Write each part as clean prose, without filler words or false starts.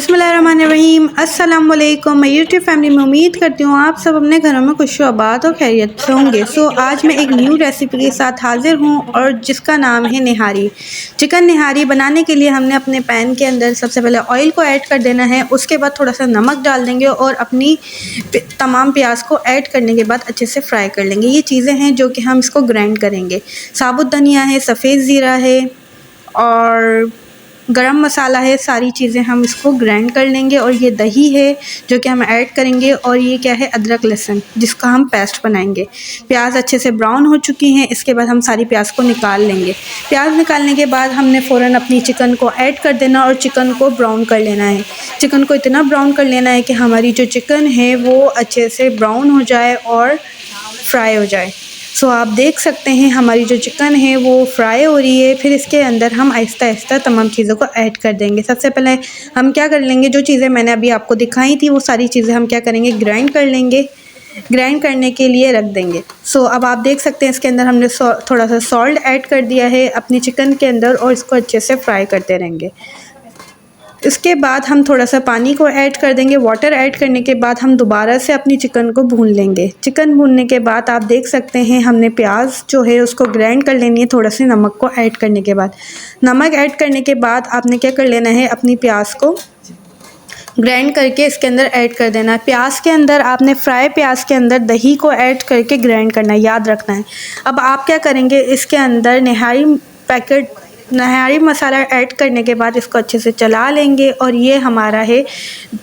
बिस्मिल्लाहिर्रहमानिर्रहीम। अस्सलाम वालेकुम। मैं यूट्यूब फैमिली में उम्मीद करती हूँ आप सब अपने घरों में खुशआबाद और खैरियत से होंगे। आज मैं एक न्यू रेसिपी के साथ हाजिर हूँ और जिसका नाम है निहारी। चिकन निहारी बनाने के लिए हमने अपने पैन के अंदर सबसे पहले ऑयल को ऐड कर देना है। उसके बाद थोड़ा सा नमक डाल देंगे और अपनी तमाम प्याज को ऐड करने के बाद अच्छे से फ्राई कर लेंगे। ये चीज़ें हैं जो कि हम इसको ग्राइंड करेंगे। साबुत धनिया है, सफ़ेद ज़ीरा है और गरम मसाला है, सारी चीज़ें हम इसको ग्राइंड कर लेंगे। और ये दही है जो कि हम ऐड करेंगे और ये क्या है, अदरक लहसुन, जिसका हम पेस्ट बनाएंगे। प्याज अच्छे से ब्राउन हो चुकी हैं। इसके बाद हम सारी प्याज को निकाल लेंगे। प्याज निकालने के बाद हमने फ़ौरन अपनी चिकन को ऐड कर देना और चिकन को ब्राउन कर लेना है। चिकन को इतना ब्राउन कर लेना है कि हमारी जो चिकन है वो अच्छे से ब्राउन हो जाए और फ्राई हो जाए। आप देख सकते हैं हमारी जो चिकन है वो फ्राई हो रही है। फिर इसके अंदर हम आहिस्ता आहिस्ता तमाम चीज़ों को ऐड कर देंगे। सबसे पहले हम क्या कर लेंगे, जो चीज़ें मैंने अभी आपको दिखाई थी वो सारी चीज़ें हम क्या करेंगे, ग्राइंड कर लेंगे। ग्राइंड करने के लिए रख देंगे। अब आप देख सकते हैं इसके अंदर हमने थोड़ा सा सॉल्ट ऐड कर दिया है अपनी चिकन के अंदर और इसको अच्छे से फ्राई करते रहेंगे। इसके बाद हम थोड़ा सा पानी को ऐड कर देंगे। वाटर ऐड करने के बाद हम दोबारा से अपनी चिकन को भून लेंगे। चिकन भूनने के बाद आप देख सकते हैं हमने प्याज जो है उसको ग्राइंड कर लेनी है। थोड़ा सा नमक को ऐड करने के बाद, नमक ऐड करने के बाद आपने क्या कर लेना है, अपनी प्याज को ग्राइंड करके इसके अंदर ऐड कर देना है। प्याज के अंदर आपने फ्राई प्याज के अंदर दही को ऐड करके ग्राइंड करना है, याद रखना है। अब आप क्या करेंगे, इसके अंदर नहारी मसाला ऐड करने के बाद इसको अच्छे से चला लेंगे। और ये हमारा है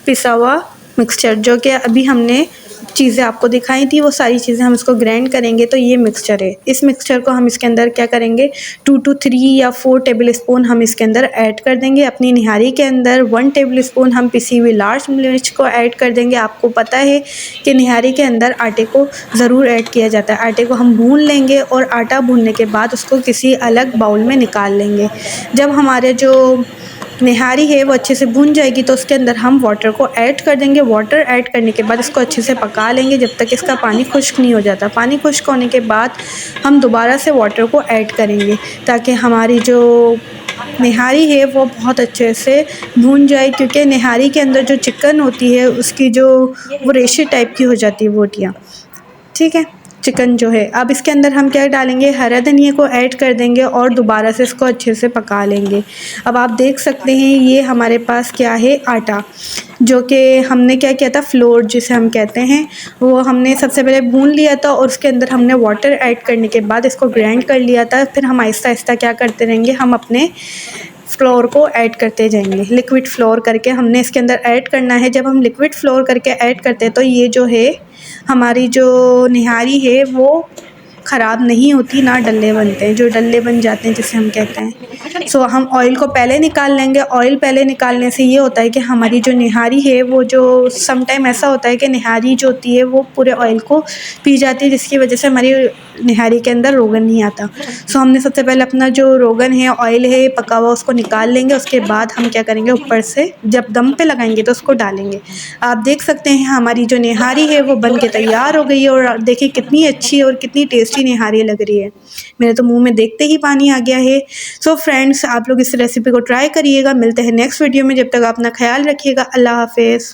पिसा हुआ मिक्सचर, जो कि अभी हमने चीज़ें आपको दिखाई थी वो सारी चीज़ें हम इसको ग्राइंड करेंगे। तो ये मिक्सचर है। इस मिक्सचर को हम इसके अंदर क्या करेंगे, 2 to 3 या 4 टेबल स्पून हम इसके अंदर ऐड कर देंगे। अपनी निहारी के अंदर 1 टेबल स्पून हम पिसी हुई लाल मिर्च को ऐड कर देंगे। आपको पता है कि निहारी के अंदर आटे को ज़रूर ऐड किया जाता है। आटे को हम भून लेंगे और आटा भूनने के बाद उसको किसी अलग बाउल में निकाल लेंगे। जब हमारे जो निहारी है वो अच्छे से भून जाएगी तो उसके अंदर हम वाटर को ऐड कर देंगे। वाटर ऐड करने के बाद इसको अच्छे से पका लेंगे जब तक इसका पानी खुश्क नहीं हो जाता। पानी खुश्क होने के बाद हम दोबारा से वाटर को ऐड करेंगे ताकि हमारी जो निहारी है वो बहुत अच्छे से भून जाए, क्योंकि निहारी के अंदर जो चिकन होती है उसकी जो वो रेशे टाइप की हो जाती है बोटियाँ, ठीक है, चिकन जो है। अब इसके अंदर हम क्या डालेंगे, हरा धनिया को ऐड कर देंगे और दोबारा से इसको अच्छे से पका लेंगे। अब आप देख सकते हैं ये हमारे पास क्या है, आटा, जो कि हमने क्या किया था, फ्लोर जिसे हम कहते हैं, वो हमने सबसे पहले भून लिया था और उसके अंदर हमने वाटर ऐड करने के बाद इसको ग्राइंड कर लिया था। फिर हम आहिस्ता आहिस्ता क्या करते रहेंगे, हम अपने फ्लोर को ऐड करते जाएंगे। लिक्विड फ्लोर करके हमने इसके अंदर ऐड करना है। जब हम लिक्विड फ्लोर करके ऐड करते हैं तो ये जो है हमारी जो निहारी है वो ख़राब नहीं होती, ना डल्ले बनते हैं, जो डल्ले बन जाते हैं जिसे हम कहते हैं। हम ऑयल को पहले निकाल लेंगे। ऑयल पहले निकालने से ये होता है कि हमारी जो निहारी है वो जो समटाइम ऐसा होता है कि निहारी जो होती है वो पूरे ऑयल को पी जाती है, जिसकी वजह से हमारी निहारी के अंदर रोगन नहीं आता। हमने सबसे पहले अपना जो रोगन है, ऑयल है पका हुआ, उसको निकाल लेंगे। उसके बाद हम क्या करेंगे, ऊपर से जब दम पे लगाएंगे तो उसको डालेंगे। आप देख सकते हैं हमारी जो निहारी है वो बन के तैयार हो गई है और देखिए कितनी अच्छी और कितनी टेस्टी निहारी लग रही है। मेरे तो मुंह में देखते ही पानी आ गया है। फ्रेंड्स, आप लोग इस रेसिपी को ट्राई करिएगा। मिलते हैं नेक्स्ट वीडियो में। जब तक अपना ख्याल रखिएगा। अल्लाह हाफिज़।